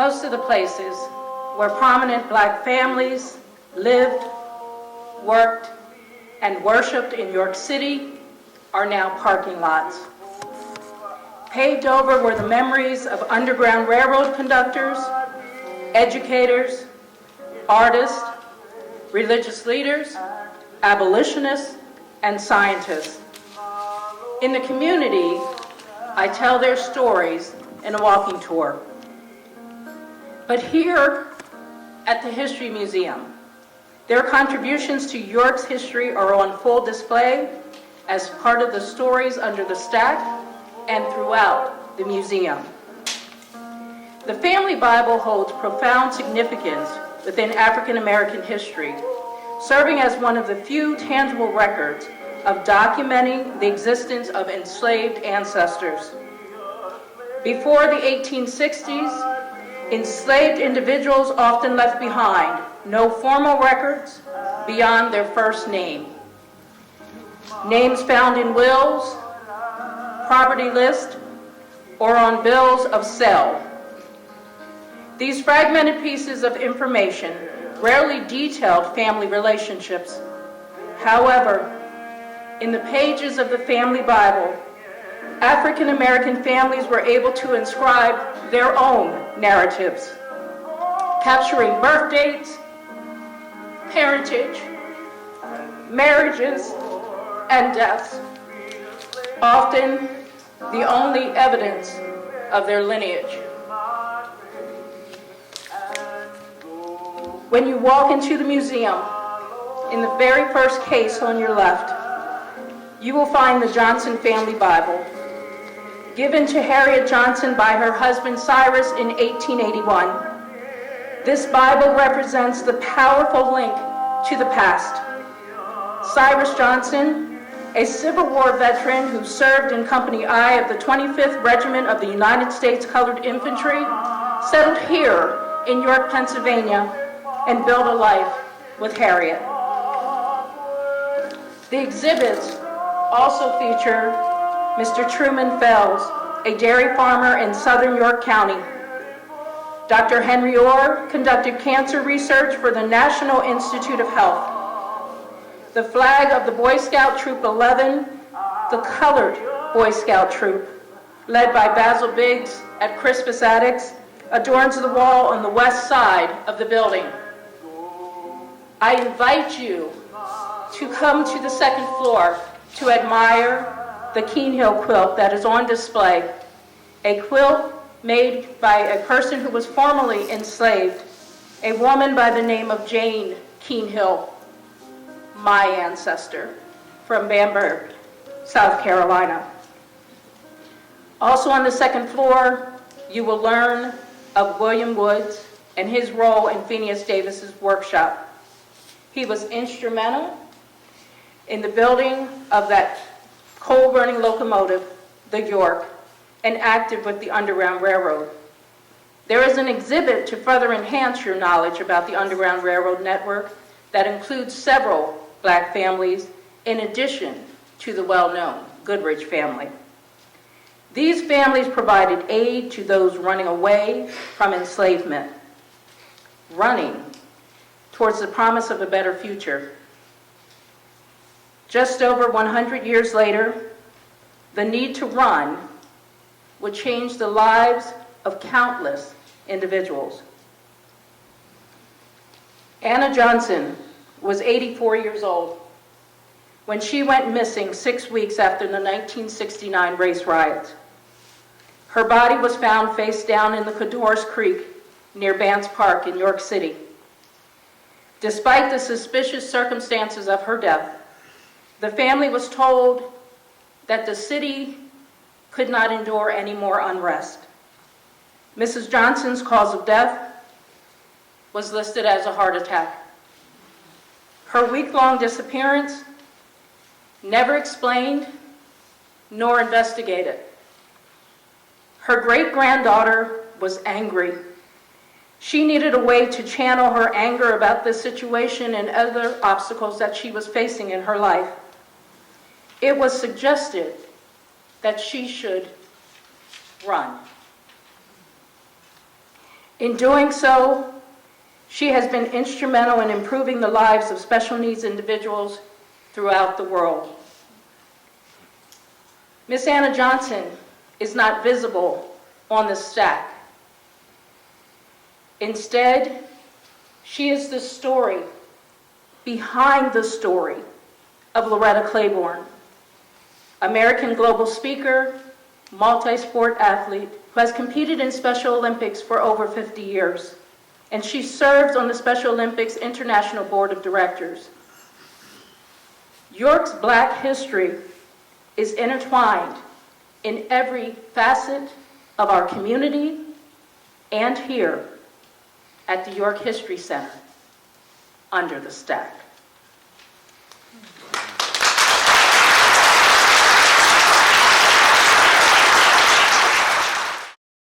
Most of the places where prominent Black families lived, worked, and worshiped in York City are now parking lots. Paved over were the memories of Underground Railroad conductors, educators, artists, religious leaders, abolitionists, and scientists. In the community, I tell their stories in a walking tour. But here at the History Museum, their contributions to York's history are on full display as part of the stories under the stack and throughout the museum. The family Bible holds profound significance within African American history, serving as one of the few tangible records of documenting the existence of enslaved ancestors. Before the 1860s, enslaved individuals often left behind no formal records beyond their first name. Names found in wills, property lists, or on bills of sale. These fragmented pieces of information rarely detailed family relationships. However, in the pages of the family Bible, African American families were able to inscribe their own narratives, capturing birth dates, parentage, marriages, and deaths, often the only evidence of their lineage. When you walk into the museum, in the very first case on your left, you will find the Johnson Family Bible, given to Harriet Johnson by her husband Cyrus in 1881. This Bible represents the powerful link to the past. Cyrus Johnson, a Civil War veteran who served in Company I of the 25th Regiment of the United States Colored Infantry, settled here in York, Pennsylvania, and built a life with Harriet. The exhibits also feature Mr. Truman Fells, a dairy farmer in southern York County. Dr. Henry Orr conducted cancer research for the National Institute of Health. The flag of the Boy Scout Troop 11, the colored Boy Scout Troop, led by Basil Biggs at Crispus Attucks, adorns the wall on the west side of the building. I invite you to come to the second floor to admire the Kuehnel quilt that is on display, a quilt made by a person who was formerly enslaved, a woman by the name of Jane Kuehnel, my ancestor, from Bamberg, South Carolina. Also on the second floor, you will learn of William Woods and his role in Phineas Davis's workshop. He was instrumental in the building of that coal-burning locomotive, the York, and active with the Underground Railroad. There is an exhibit to further enhance your knowledge about the Underground Railroad network that includes several Black families in addition to the well-known Goodrich family. These families provided aid to those running away from enslavement, running towards the promise of a better future. Just over 100 years later, the need to run would change the lives of countless individuals. Anna Johnson was 84 years old when she went missing 6 weeks after the 1969 race riots. Her body was found face down in the Codorus Creek near Bance Park in York City. Despite the suspicious circumstances of her death, the family was told that the city could not endure any more unrest. Mrs. Johnson's cause of death was listed as a heart attack. Her week-long disappearance never explained nor investigated. Her great-granddaughter was angry. She needed a way to channel her anger about this situation and other obstacles that she was facing in her life. It was suggested that she should run. In doing so, she has been instrumental in improving the lives of special needs individuals throughout the world. Miss Anna Johnson is not visible on the stack. Instead, she is the story behind the story of Loretta Claiborne, American global speaker, multi-sport athlete who has competed in Special Olympics for over 50 years, and she serves on the Special Olympics International Board of Directors. York's Black history is intertwined in every facet of our community and here at the York History Center under the stack.